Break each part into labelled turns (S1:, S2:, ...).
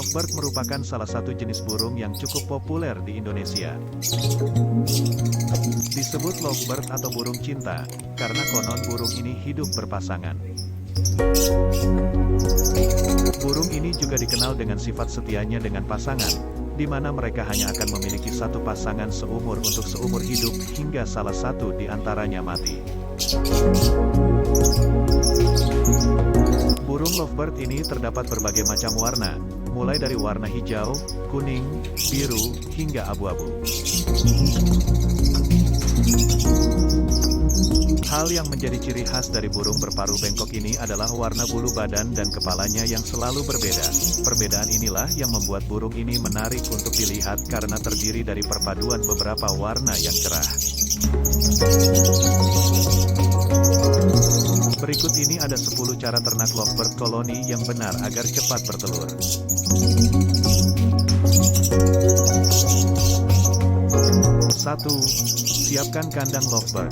S1: Lovebird merupakan salah satu jenis burung yang cukup populer di Indonesia. Disebut lovebird atau burung cinta, karena konon burung ini hidup berpasangan. Burung ini juga dikenal dengan sifat setianya dengan pasangan, di mana mereka hanya akan memiliki satu pasangan seumur untuk seumur hidup hingga salah satu di antaranya mati. Burung lovebird ini terdapat berbagai macam warna, mulai dari warna hijau, kuning, biru, hingga abu-abu. Hal yang menjadi ciri khas dari burung berparuh bengkok ini adalah warna bulu badan dan kepalanya yang selalu berbeda. Perbedaan inilah yang membuat burung ini menarik untuk dilihat karena terdiri dari perpaduan beberapa warna yang cerah. Berikut ini ada 10 cara ternak lovebird koloni yang benar agar cepat bertelur. 1. Siapkan kandang lovebird.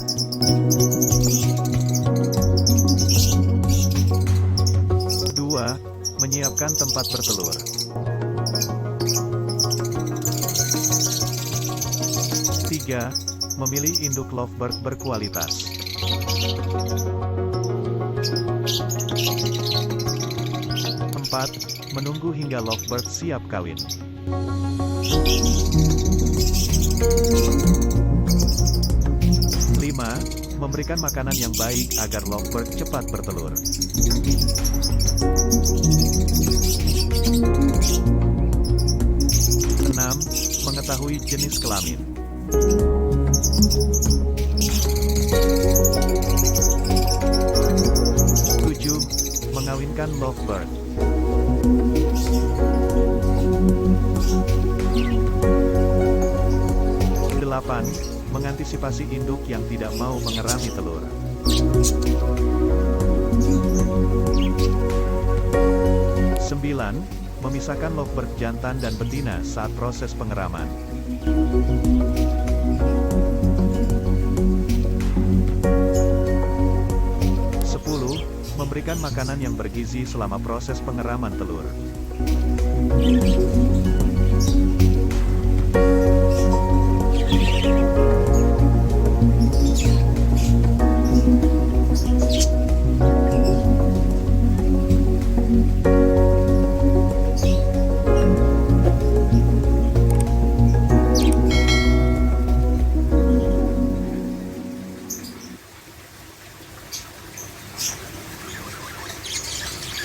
S1: 2. Menyiapkan tempat bertelur. 3. Memilih induk lovebird berkualitas. 4. Menunggu hingga lovebird siap kawin. 5. Memberikan makanan yang baik agar lovebird cepat bertelur. 6. Mengetahui jenis kelamin. 7. Mengawinkan lovebird. 8. Mengantisipasi induk yang tidak mau mengerami telur. 9. Memisahkan lovebird jantan dan betina saat proses pengeraman. 10. Memberikan makanan yang bergizi selama proses pengeraman telur.